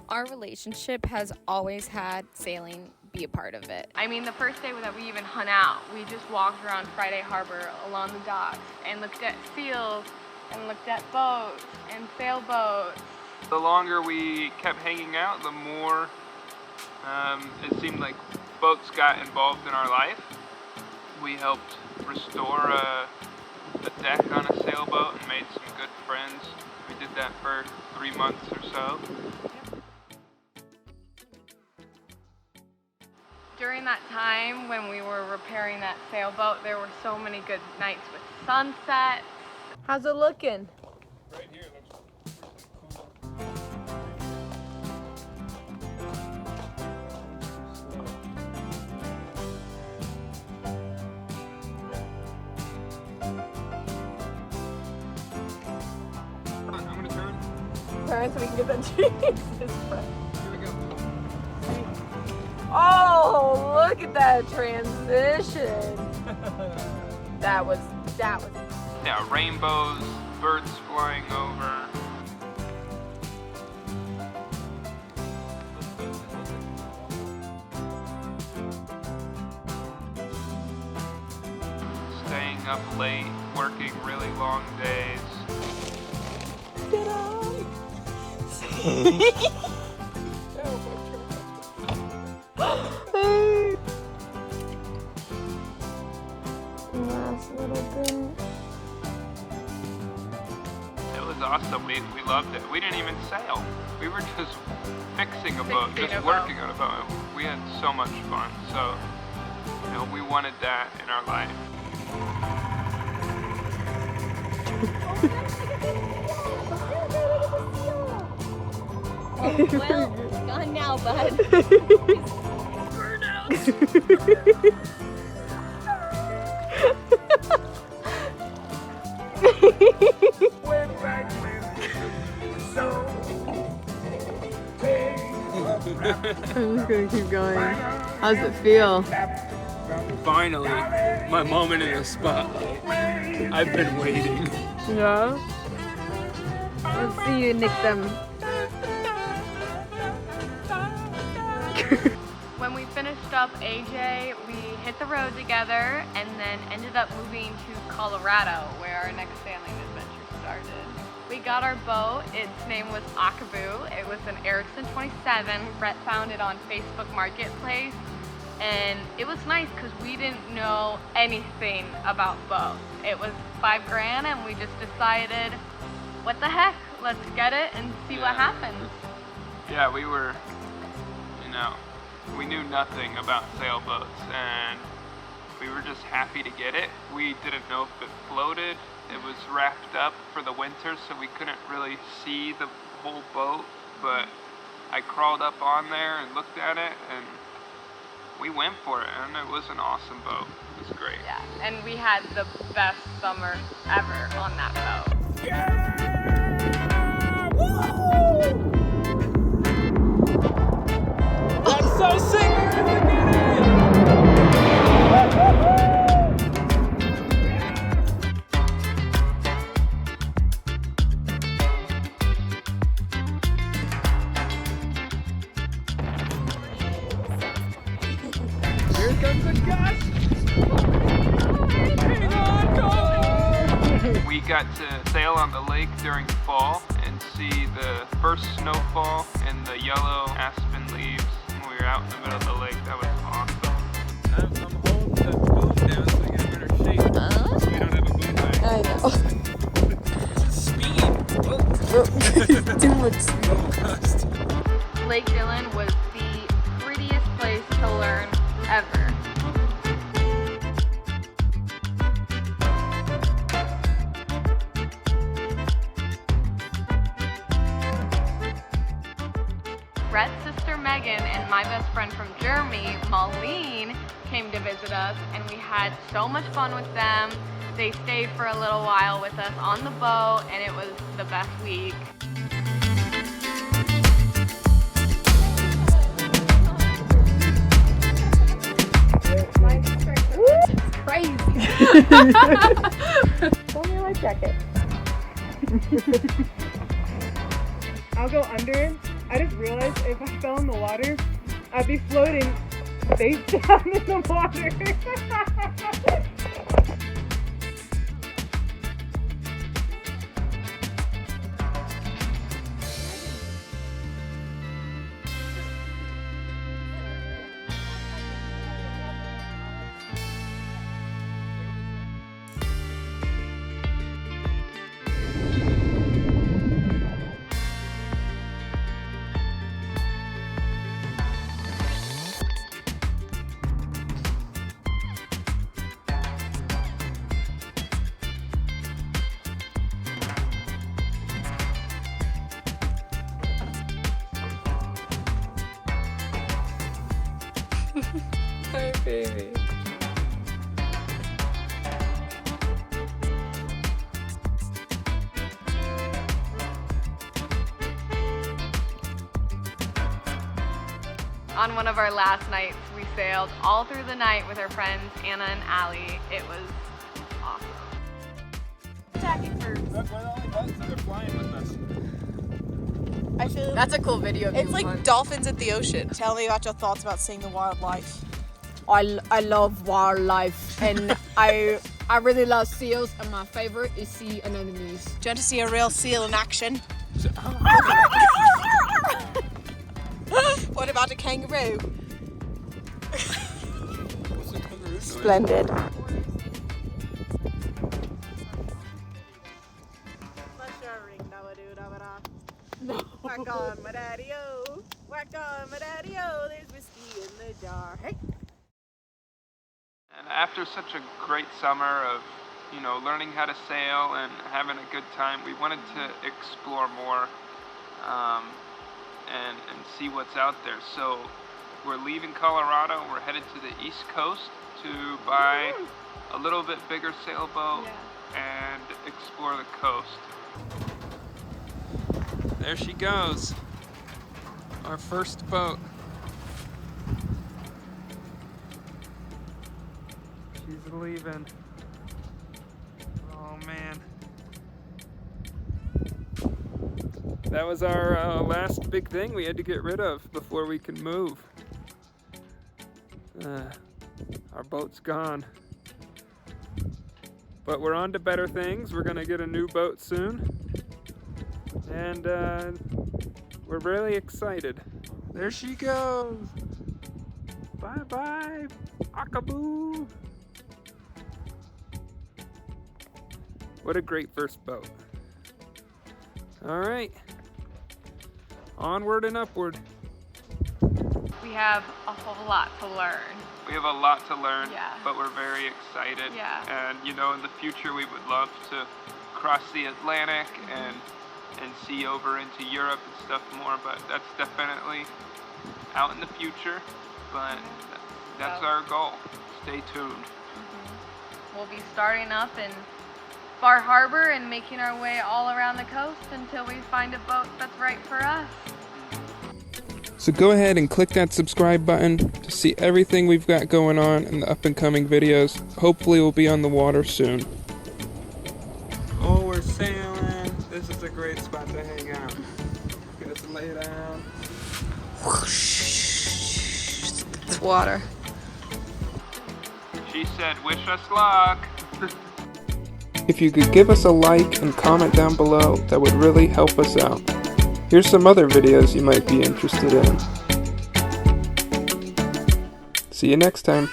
Our relationship has always had sailing be a part of it. I mean, the first day that we even hung out, we just walked around Friday Harbor along the docks and looked at seals and looked at boats and sailboats. The longer we kept hanging out, the more it seemed like boats got involved in our life. We helped restore the deck on a sailboat and made some good friends. We did that for 3 months or so. During that time when we were repairing that sailboat, there were so many good nights with sunsets. How's it looking? Right here looks cool. I'm gonna turn. Turn so we can get that Jesus. Here we go. Oh, look at that transition. That was. Yeah, rainbows, birds flying over. Staying up late, working really long days. Last little bit. It was awesome. We loved it. We didn't even sail. We were just fixing a boat, Fixing just a working on a boat. We had so much fun. So, we wanted that in our life. Well, gone now, bud. I'm just gonna keep going. How's it feel? Finally, my moment in the spotlight. I've been waiting. Yeah. Let's see you nick them. When we finished up AJ, we hit the road together and then ended up moving to Colorado, where our next sailing adventure started. We got our boat. Its name was Akabu. It was an Erickson 27. Brett found it on Facebook Marketplace, and it was nice because we didn't know anything about boats. It was $5,000, and we just decided, what the heck? Let's get it and see what happens. Yeah, we were, we knew nothing about sailboats, and we were just happy to get it. We didn't know if it floated. It was wrapped up for the winter, so we couldn't really see the whole boat, but I crawled up on there and looked at it, and we went for it, and it was an awesome boat. It was great. Yeah, and we had the best summer ever on that boat. Yeah! I'm so sick! Here comes the gust! Hang on, go! We got to sail on the lake during fall and see the first snowfall and the yellow aspen leaves when we were out in the middle of the lake. That was awesome. I'm holding the boom down so I get a better shape. We don't have a boom bag. I know. Speed! Too much speed. Lake Dillon was the prettiest place to learn ever. Brett's sister Megan and my best friend from Germany, Marlene, came to visit us, and we had so much fun with them. They stayed for a little while with us on the boat, and it was the best week. Show me your life jacket. I'll go under I just realized if I fell in the water, I'd be floating face down in the water. Hi, baby. On one of our last nights, we sailed all through the night with our friends Anna and Allie. It was awesome. Look, we're the only boats that are flying with us. I feel That's a cool video. it's like dolphins at the ocean. Tell me about your thoughts about seeing the wildlife. I love wildlife and I really love seals and my favorite is sea anemones. Do you want to see a real seal in action? What about a kangaroo? Splendid. Whack on my daddy-o, whack on my daddy-o, there's whiskey in the jar. Hey. And after such a great summer of, learning how to sail and having a good time, we wanted to explore more and see what's out there. So we're leaving Colorado. We're headed to the East Coast to buy a little bit bigger sailboat and explore the coast. There she goes. Our first boat. She's leaving. Oh man. That was our last big thing we had to get rid of before we can move. Our boat's gone. But we're on to better things. We're gonna get a new boat soon. And we're really excited. There she goes. Bye-bye, Akaboo. What a great first boat. All right, onward and upward. We have a whole lot to learn. We have a lot to learn, Yeah. but we're very excited. Yeah. And in the future we would love to cross the Atlantic and see over into Europe and stuff more, but that's definitely out in the future. But that's our goal. Stay tuned. We'll be starting up in Bar Harbor and making our way all around the coast until we find a boat that's right for us. So go ahead and click that subscribe button to see everything we've got going on in the up and coming videos. Hopefully we'll be on the water soon. Oh, we're sailing. This is a great spot to hang out. Just lay down. It's water. She said, wish us luck. If you could give us a like and comment down below, that would really help us out. Here's some other videos you might be interested in. See you next time.